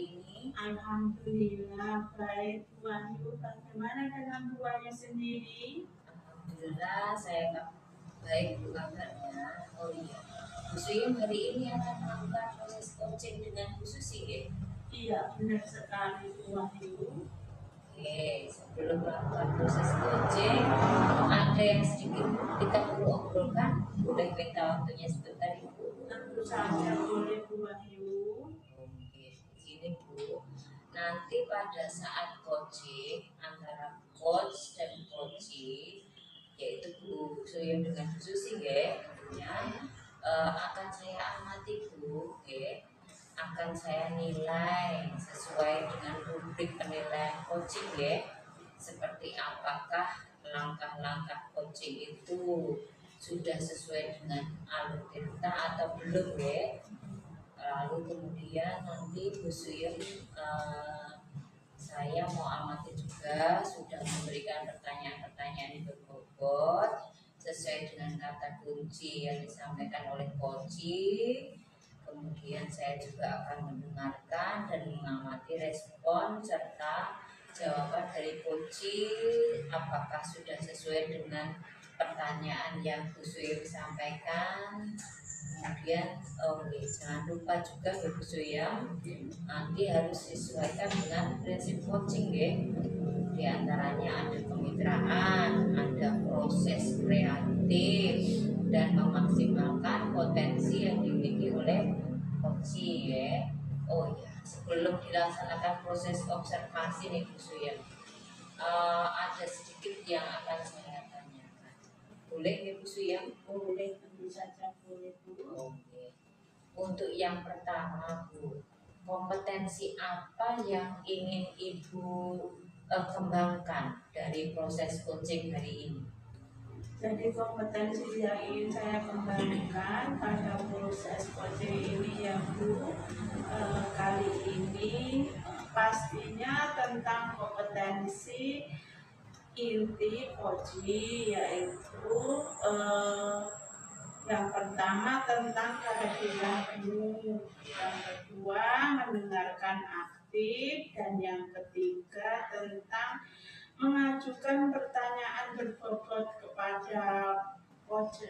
ini? Alhamdulillah baik Bu Wahyu. Bagaimana dengan Bu Wahyu sendiri? Alhamdulillah saya baik Bu kabarnya. Oh iya, Bu Suyung hari ini akan melakukan proses coaching dengan Bu Susi ya? Iya benar sekali Bu Wahyu. Oke, sebelum melakukan proses coaching, ada yang sedikit kita perlu obrolkan. Boleh minta waktunya sebentar Ibu? Tentu saja boleh Bu Wahyu. Oke, begini Bu. Nanti pada saat coaching antara coach dan coaching, yaitu Bu Suyung dengan Bu Susi ya, tentunya akan saya amati Bu, akan saya nilai sesuai dengan rubrik penilaian coaching ya. Seperti apakah langkah-langkah coaching itu sudah sesuai dengan alur cerita atau belum ya. Lalu kemudian nanti Bu Suyung saya mau amati juga sudah memberikan pertanyaan-pertanyaan yang berbobot sesuai dengan kata kunci yang disampaikan oleh coaching. Kemudian saya juga akan mendengarkan dan mengamati respon serta jawaban dari coaching apakah sudah sesuai dengan pertanyaan yang Bu Suyung sampaikan. Kemudian jangan lupa juga Bu Suyung nanti harus disesuaikan dengan prinsip coaching ya. Di antaranya ada kemitraan, ada proses kreatif dan memaksimalkan potensi yang dimiliki oleh coaching ya. Oh ya, sebelum dilaksanakan proses observasi nih Bu Suyung, ada sedikit yang akan saya tanyakan. Boleh ya Bu Suyung? Boleh, tentu saja boleh Bu. Oke. Untuk yang pertama Bu, kompetensi apa yang ingin Ibu kembangkan dari proses coaching hari ini? Jadi kompetensi yang ingin saya kembangkan pada proses coaching ini ya Bu, kali ini pastinya tentang kompetensi inti coaching, yaitu yang pertama tentang kehadiran penuh, yang kedua mendengarkan aktif, dan yang ketiga tentang mengajukan pertanyaan berbobot kepada coach.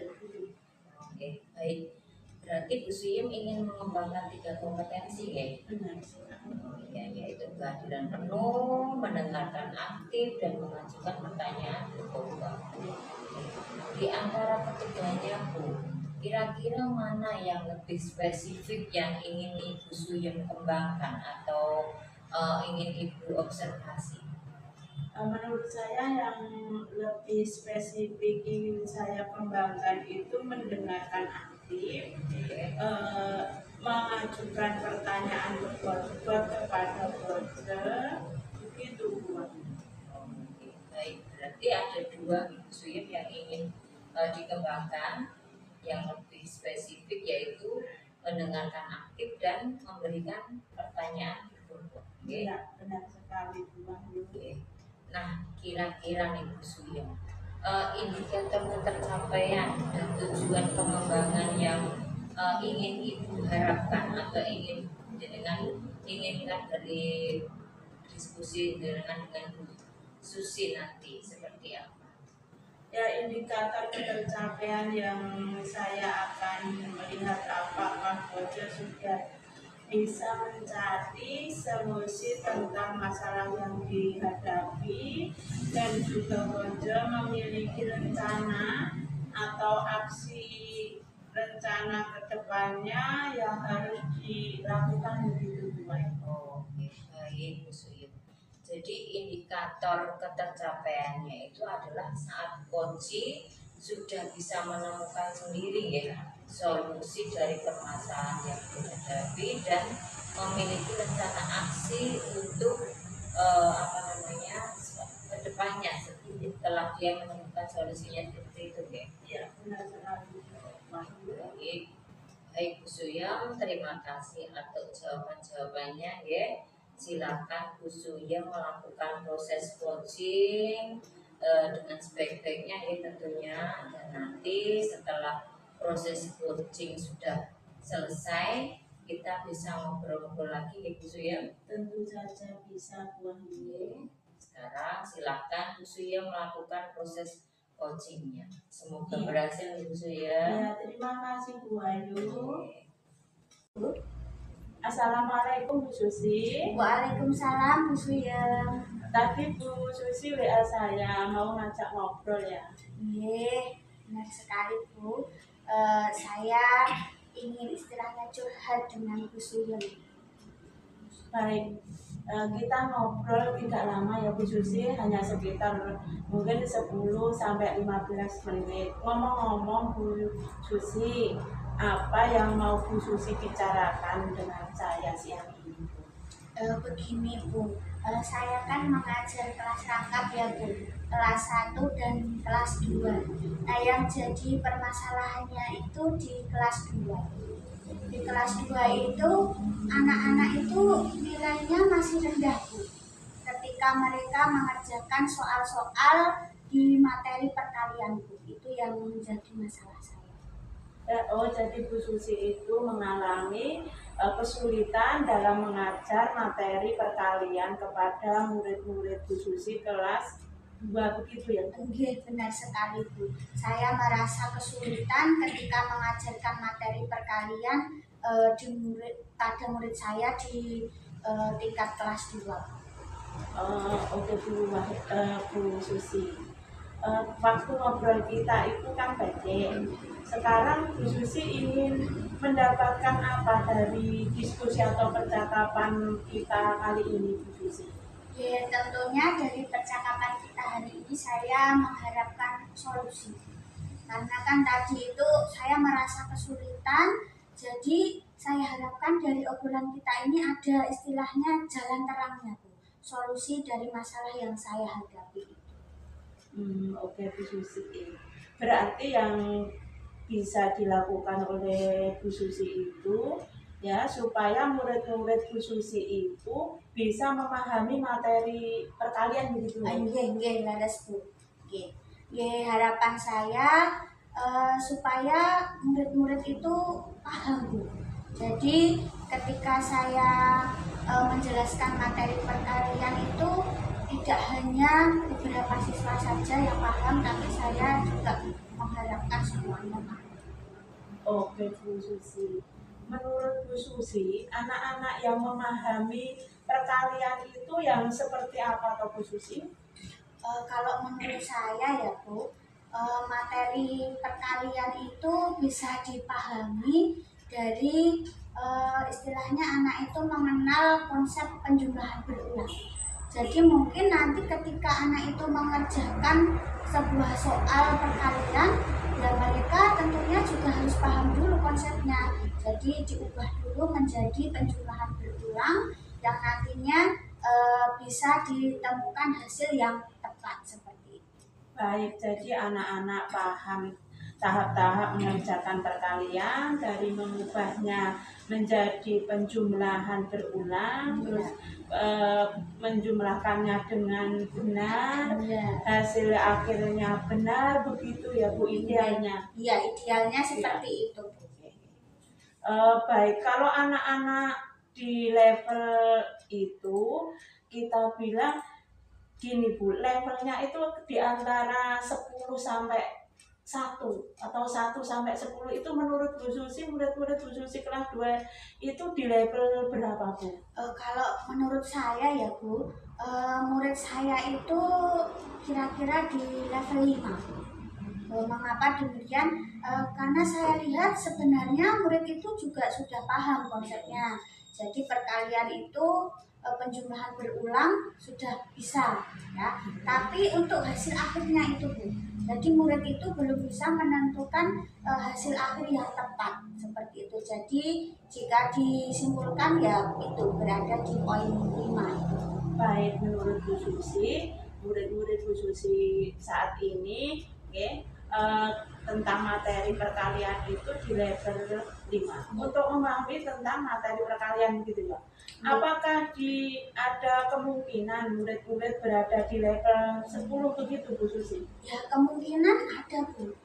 Oke, baik. Berarti Bu Suyung ingin mengembangkan 3 kompetensi ya? Benar sekali. Ya, yaitu kehadiran penuh, mendengarkan aktif, dan mengajukan pertanyaan berbobot. Di antara ketiganya Bu, kira-kira mana yang lebih spesifik yang ingin Ibu Suyung kembangkan atau ingin Ibu observasi? Menurut saya yang lebih spesifik ingin saya kembangkan itu mendengarkan aktif, mengajukan pertanyaan berbobot kepada voucher, begitu Bu. Oke, baik. Berarti ada 2 Ibu Suyung yang ingin dikembangkan yang lebih spesifik yaitu mendengarkan aktif dan memberikan pertanyaan berbobot. Iya, benar sekali Bu Wahyu. Nah, kira-kira nih Bu Suyung, indikator ketercapaian dan tujuan pengembangan yang ingin Ibu harapkan atau ingin inginkan dari diskusi dengan Bu Susi nanti seperti apa? Ya, indikator ketercapaian yang saya akan melihat apakah voucher sudah bisa mencari solusi tentang masalah yang dihadapi, dan juga voucher memiliki rencana atau aksi rencana kedepannya yang harus dilakukan begitu baik. Oke, baik Bu Suyung. Jadi indikator ketercapaiannya itu adalah saat coaching sudah bisa menemukan sendiri ya solusi dari permasalahan yang dihadapi dan memiliki rencana aksi untuk kedepannya setelah dia menemukan solusinya seperti itu ya. Ya, benar sekali. Baik, baik Bu Suyung, terima kasih atas jawaban-jawabannya ya. Silakan Bu Suyung melakukan proses coaching dengan sebaik-baiknya ya tentunya, dan nanti setelah proses coaching sudah selesai kita bisa ngobrol-ngobrol lagi ya Bu Suyem. Tentu saja bisa Bu Wahyu. Sekarang silakan Bu Suyem melakukan proses coachingnya. Semoga Iya. berhasil Bu Suyem. Ya, terima kasih Bu Wahyu. Assalamualaikum Bu Susi. Waalaikumsalam Bu Suyem. Tadi Bu Susi WA saya mau ngajak ngobrol ya. Iya, benar sekali Bu. Saya ingin istilahnya curhat dengan Bu Suyem. Baik, kita ngobrol tidak lama ya Bu Susi, hanya sekitar mungkin 10 sampai 15 menit. Ngomong-ngomong Bu Susi, apa yang mau Bu Susi bicarakan dengan saya siang ini? Begini Bu, saya kan mengajar kelas rangkap ya Bu, kelas 1 dan kelas 2. Nah yang jadi permasalahannya itu di kelas 2. Di kelas 2 itu anak-anak itu nilainya masih rendah Bu. Ketika mereka mengerjakan soal-soal di materi perkalian Bu, itu yang menjadi masalah saya. Oh, jadi Bu Susi itu mengalami kesulitan dalam mengajar materi perkalian kepada murid-murid Bu Susi kelas 2 begitu ya? Iya, benar sekali Bu. Saya merasa kesulitan ketika mengajarkan materi perkalian pada murid saya di tingkat kelas 2. Oke Bu Susi. Waktu ngobrol kita itu kan pendek. Sekarang Bu Susi ingin mendapatkan apa dari diskusi atau percakapan kita kali ini Bu Susi? Ya, tentunya dari percakapan kita hari ini saya mengharapkan solusi. Karena kan tadi itu saya merasa kesulitan, jadi saya harapkan dari obrolan kita ini ada istilahnya jalan terangnya Bu. Solusi dari masalah yang saya hadapi. Oke Bu Susi. Berarti yang bisa dilakukan oleh Bu Susi itu ya supaya murid-murid Bu Susi itu bisa memahami materi perkalian begitu. Nggih, laras Bu. Nggih. Harapan saya supaya murid-murid itu paham Bu. Jadi ketika saya menjelaskan materi perkalian itu tidak hanya beberapa siswa saja yang paham, tapi saya juga mengharapkan semuanya paham. Oke Bu Susi. Menurut Bu Susi, anak-anak yang memahami perkalian itu yang seperti apa atau Bu Susi? Kalau menurut saya ya Bu, materi perkalian itu bisa dipahami dari istilahnya anak itu mengenal konsep penjumlahan berulang. Jadi mungkin nanti ketika anak itu mengerjakan sebuah soal perkalian, ya mereka tentunya juga harus paham dulu konsepnya. Jadi diubah dulu menjadi penjumlahan berulang yang nantinya bisa ditemukan hasil yang tepat seperti itu. Baik, jadi anak-anak paham tahap-tahap mengerjakan perkalian dari mengubahnya menjadi penjumlahan berulang, terus menjumlahkannya dengan benar, hasil akhirnya benar, begitu ya Bu idealnya. Iya, idealnya seperti itu Bu. Baik, kalau anak-anak di level itu kita bilang gini Bu, levelnya itu di antara 10 sampai 1 atau 1 sampai 10 itu menurut Bu Susi, murid-murid Bu Susi kelas 2 itu di level berapa Bu? Kalau menurut saya ya Bu, murid saya itu kira-kira di level 5. Mengapa demikian? Karena saya lihat sebenarnya murid itu juga sudah paham konsepnya. Jadi perkalian itu penjumlahan berulang sudah bisa ya. Tapi untuk hasil akhirnya itu Bu, jadi murid itu belum bisa menentukan hasil akhir yang tepat seperti itu. Jadi jika disimpulkan ya itu berada di poin 5. Baik, menurut Bu Susi, murid-murid Bu Susi saat ini tentang materi perkalian itu di level 5. Untuk memahami tentang materi perkalian gitu ya. Apakah ada kemungkinan murid-murid berada di level 10 begitu Bu Susi? Ya kemungkinan ada Bu.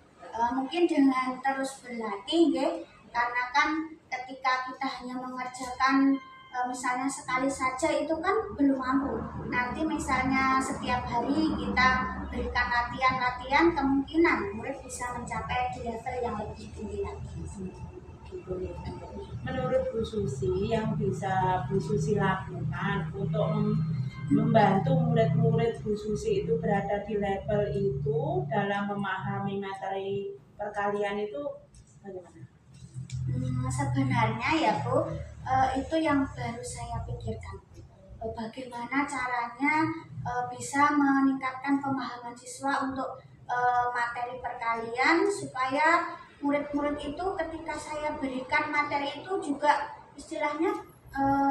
Mungkin dengan terus berlatih ya, karena kan ketika kita hanya mengerjakan misalnya sekali saja itu kan belum mampu. Nanti misalnya setiap hari kita berikan latihan-latihan, kemungkinan murid bisa mencapai di level yang lebih tinggi lagi. Menurut Bu Susi, yang bisa Bu Susi lakukan untuk membantu murid-murid Bu Susi itu berada di level itu dalam memahami materi perkalian itu bagaimana? Sebenarnya ya Bu, itu yang baru saya pikirkan. Bagaimana caranya bisa meningkatkan pemahaman siswa untuk materi perkalian supaya murid-murid itu ketika saya berikan materi itu juga istilahnya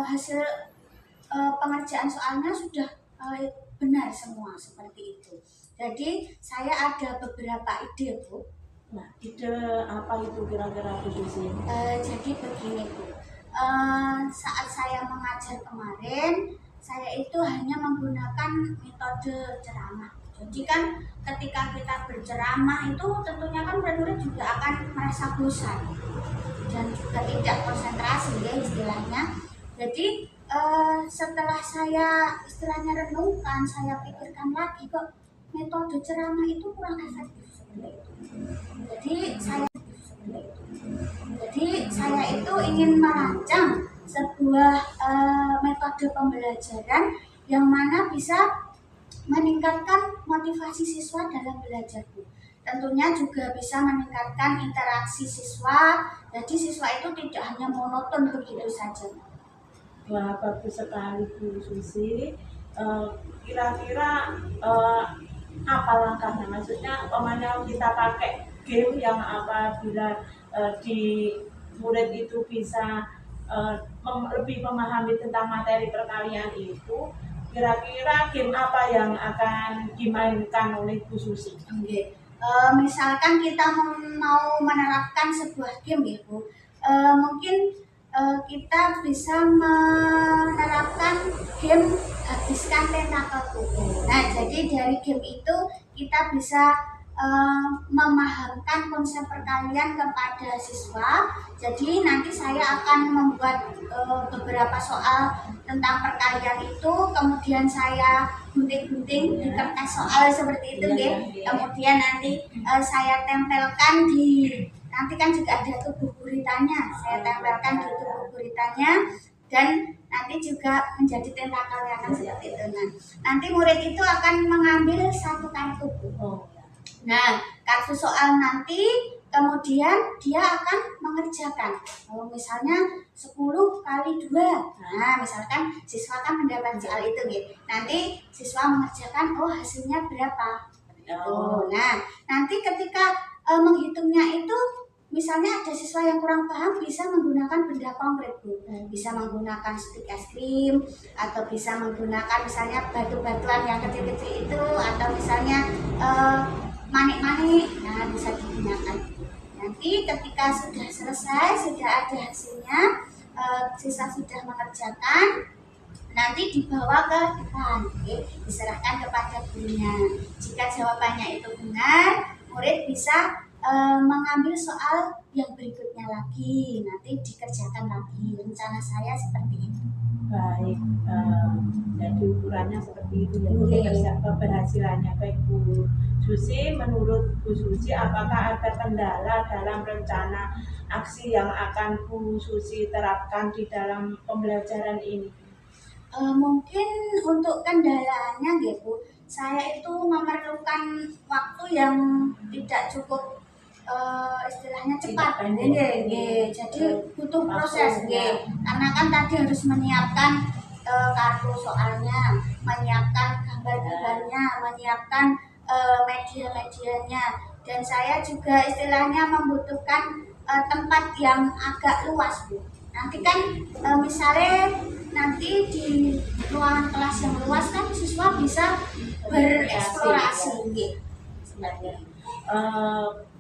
hasil pengerjaan soalnya sudah benar semua seperti itu. Jadi saya ada beberapa ide Bu. Nah, ide apa itu kira-kira Bu Susi? Jadi begini Bu, saat saya mengajar kemarin, saya itu hanya menggunakan metode ceramah. Jadi kan ketika kita berceramah itu tentunya kan murid-murid juga akan merasa bosan dan juga tidak konsentrasi ya istilahnya. Jadi setelah saya istilahnya renungkan, saya pikirkan lagi kok metode ceramah itu kurang efektif seperti itu. Jadi saya itu ingin merancang sebuah metode pembelajaran yang mana bisa meningkatkan motivasi siswa dalam belajar. Tentunya juga bisa meningkatkan interaksi siswa. Jadi siswa itu tidak hanya monoton begitu saja. Wah, bagus sekali Bu Susi. Kira-kira apa langkahnya? Maksudnya umpamanya kita pakai game yang apabila di murid itu bisa lebih memahami tentang materi perkalian itu, kira-kira game apa yang akan dimainkan oleh Bu Susi? Misalkan kita mau menerapkan sebuah game ya Bu, mungkin kita bisa menerapkan game habiskan tentakelku. Nah, jadi dari game itu kita bisa memahamkan konsep perkalian kepada siswa. Jadi nanti saya akan membuat beberapa soal tentang perkalian itu, kemudian saya gunting-gunting di kertas soal seperti itu ya. Kemudian nanti saya tempelkan nanti kan juga ada tubuh guritanya, saya tempelkan di tubuh guritanya dan nanti juga menjadi tentakel yang seperti itu. Nanti murid itu akan mengambil satu kartu. Nah, kartu soal nanti kemudian dia akan mengerjakan. Misalnya 10 kali 2. Nah, misalkan siswa kan mendapat soal itu gitu. Nanti siswa mengerjakan, hasilnya berapa. Nah, nanti ketika menghitungnya itu misalnya ada siswa yang kurang paham bisa menggunakan benda konkret Bu. Bisa menggunakan stik es krim atau bisa menggunakan misalnya batu-batuan yang kecil-kecil itu atau misalnya manik-manik, nah bisa digunakan. Nanti ketika sudah selesai, sudah ada hasilnya, siswa sudah mengerjakan, nanti dibawa ke depan, diserahkan kepada gurunya. Jika jawabannya itu benar, murid bisa mengambil soal yang berikutnya lagi, nanti dikerjakan lagi. Rencana saya seperti itu. Baik, jadi ukurannya seperti itu ya, keberhasilannya. Baik Bu Susi, menurut Bu Susi apakah ada kendala dalam rencana aksi yang akan Bu Susi terapkan di dalam pembelajaran ini? Mungkin untuk kendalanya Bu, saya itu memerlukan waktu yang tidak cukup istilahnya cepat, jadi butuh proses, karena kan tadi harus menyiapkan kartu soalnya, menyiapkan gambar-gambarnya, menyiapkan media-medianya, dan saya juga istilahnya membutuhkan tempat yang agak luas Bu. Nanti kan misalnya nanti di ruangan kelas yang luas kan siswa bisa bereksplorasi, sebenarnya.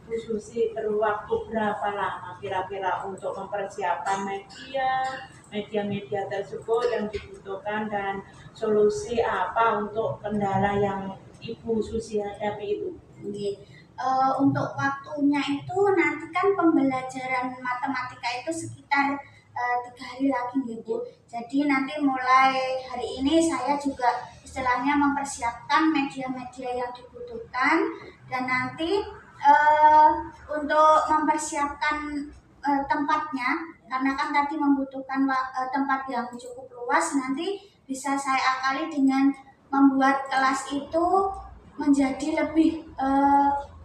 Bu Susi perlu waktu berapa lama kira-kira untuk mempersiapkan media tersebut yang dibutuhkan dan solusi apa untuk kendala yang Ibu Susi hadapi itu? untuk waktunya itu nanti kan pembelajaran matematika itu sekitar 3 hari lagi gitu. Jadi nanti mulai hari ini saya juga istilahnya mempersiapkan media-media yang dibutuhkan, dan nanti untuk mempersiapkan tempatnya, karena kan tadi membutuhkan tempat yang cukup luas, nanti bisa saya akali dengan membuat kelas itu menjadi lebih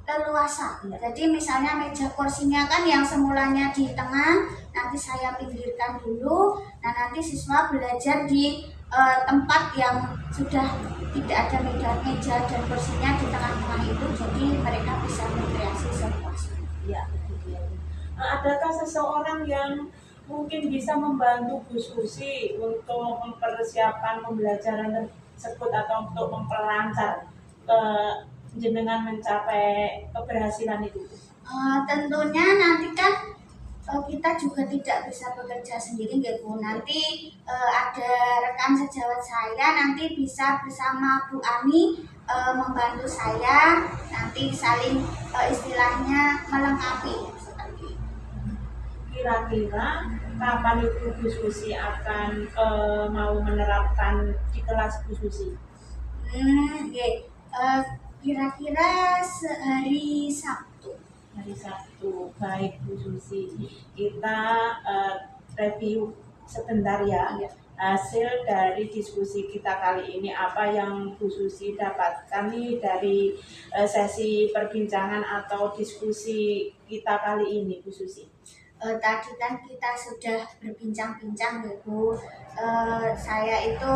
leluasa. Jadi misalnya meja kursinya kan yang semulanya di tengah, nanti saya pinggirkan dulu. Nah, nanti siswa belajar di tempat yang sudah tidak ada meja dan kursinya di tengah-tengah itu, jadi mereka bisa berkreasi sepuasnya. Ya, begitu ya. Adakah seseorang yang mungkin bisa membantu Bu Susi untuk mempersiapkan pembelajaran tersebut atau untuk memperlancar jenengan mencapai keberhasilan itu? Tentunya nanti kan kita juga tidak bisa bekerja sendiri ya Bu. Nanti ada rekan sejawat saya nanti bisa bersama Bu Ani membantu saya, nanti saling istilahnya melengkapi seperti itu. Kira-kira kapan itu Bu Susi akan mau menerapkan di kelas Bu Susi? Kira-kira sehari Sabtu. Hari Sabtu. Baik Bu Susi, kita review sebentar ya. Hasil dari diskusi kita kali ini, apa yang Bu Susi dapatkan nih dari sesi perbincangan atau diskusi kita kali ini Bu Susi? Tadi kan kita sudah berbincang-bincang ya Bu. Saya itu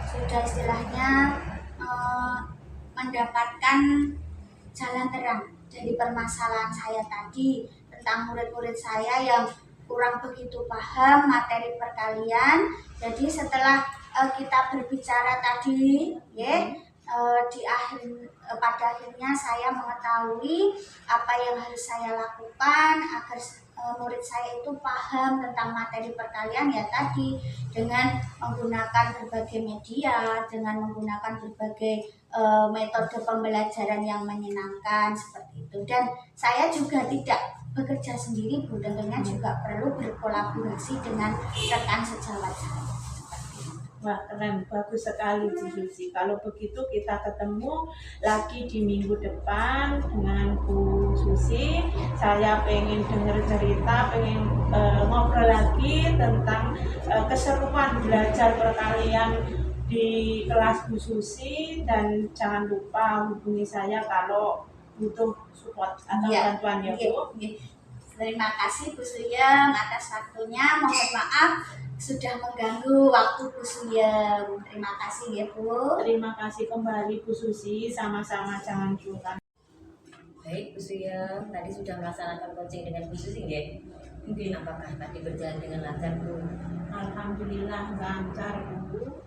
sudah istilahnya mendapatkan jalan terang dari permasalahan saya tadi tentang murid-murid saya yang kurang begitu paham materi perkalian. Jadi setelah kita berbicara tadi, ya, pada akhirnya saya mengetahui apa yang harus saya lakukan agar murid saya itu paham tentang materi perkalian, ya tadi dengan menggunakan berbagai media, dengan menggunakan berbagai metode pembelajaran yang menyenangkan seperti itu. Dan saya juga tidak bekerja sendiri Bu, tentunya juga perlu berkolaborasi dengan rekan sejawat saya. Wah, keren, bagus sekali Bu Susi. Kalau begitu kita ketemu lagi di minggu depan dengan Bu Susi. Saya pengen dengar cerita, pengen ngobrol lagi tentang keseruan belajar perkalian di kelas Bu Susi. Dan jangan lupa hubungi saya kalau butuh support atau bantuan ya Bu. Terima kasih Bu Suyem atas waktunya. Mohon maaf sudah mengganggu waktu Bu Suyem. Terima kasih ya Bu. Terima kasih kembali Bu Susi, sama-sama, jangan sungkan. Baik Bu Suyem, tadi sudah melaksanakan coaching dengan Bu Susi ya? Apakah tadi berjalan dengan lancar Bu? Alhamdulillah lancar Bu.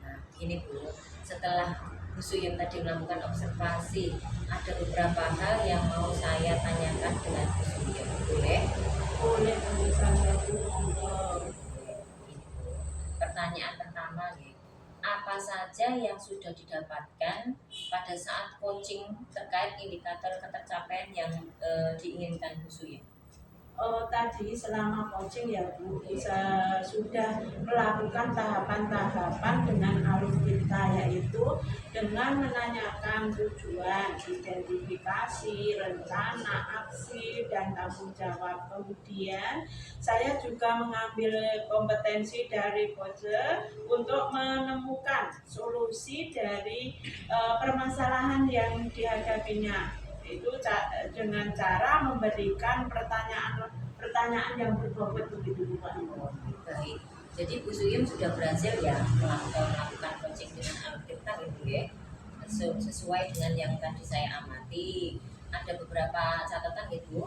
Nah, ini Bu, setelah Bu Suyem tadi melakukan observasi, ada beberapa hal yang mau saya tanyakan dengan Bu Suyem. Boleh? Boleh tentu saja Bu. Pertanyaan pertama nih, apa saja yang sudah didapatkan pada saat coaching terkait indikator ketercapaian yang diinginkan Bu Suyem? Tadi selama coaching ya Bu, sudah melakukan tahapan-tahapan dengan alur kita, yaitu dengan menanyakan tujuan, identifikasi, rencana, aksi, dan tanggung jawab. Kemudian saya juga mengambil kompetensi dari coach untuk menemukan solusi dari permasalahan yang dihadapinya, itu dengan cara memberikan pertanyaan yang berbobot begitu Pak. Baik, jadi Bu Suyem sudah berhasil ya melakukan coaching dengan alur kita gitu ya, sesuai dengan yang tadi saya amati. Ada beberapa catatan gitu.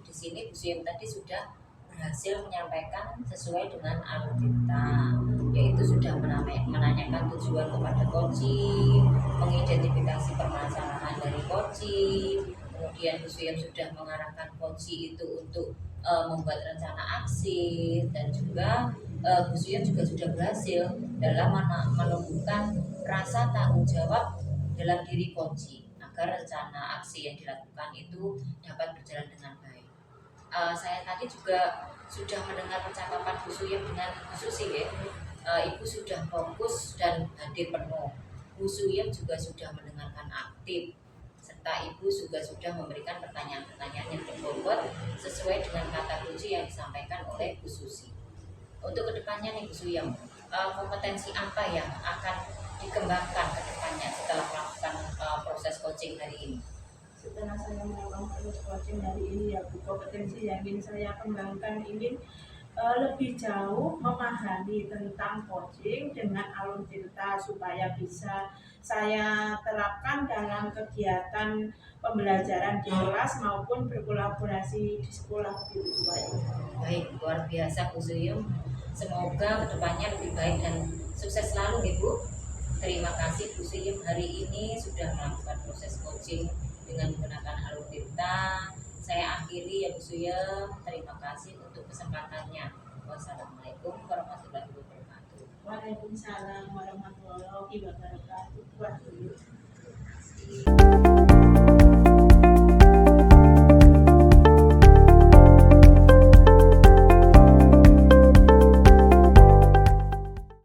Di sini Bu Suyem tadi sudah berhasil menyampaikan sesuai dengan alur kita, yaitu sudah menanyakan tujuan kepada coaching, mengidentifikasi permasalahan dari coaching, kemudian Bu Suyem sudah mengarahkan coaching itu untuk membuat rencana aksi, dan juga Bu Suyem juga sudah berhasil dalam menumbuhkan rasa tanggung jawab dalam diri coaching. Nah, agar rencana aksi yang dilakukan itu dapat berjalan dengan baik. Saya tadi juga sudah mendengar percakapan Bu Suyem dengan Bu Susi ya. Ibu sudah fokus dan hadir penuh. Bu Suyem juga sudah mendengarkan aktif, serta Ibu juga sudah memberikan pertanyaan-pertanyaan yang berbobot sesuai dengan kata kunci yang disampaikan oleh Bu Susi. Untuk kedepannya nih Bu Suyem, kompetensi apa yang akan dikembangkan kedepannya setelah melakukan proses coaching hari ini? Setelah saya melakukan proses coaching hari ini ya Bu, kompetensi yang ingin saya kembangkan ingin lebih jauh memahami tentang coaching dengan alur cerita supaya bisa saya terapkan dalam kegiatan pembelajaran di kelas maupun berkolaborasi di sekolah begitu Pak. Baik, luar biasa Bu Suyem. Semoga kedepannya lebih baik dan sukses selalu ya Bu. Terima kasih Bu Suyem hari ini sudah melakukan proses coaching dengan menggunakan alur cerita. Saya akhiri ya Bu Suyem. Terima kasih untuk kesempatannya. Wassalamualaikum warahmatullahi wabarakatuh. Waalaikumsalam warahmatullahi wabarakatuh.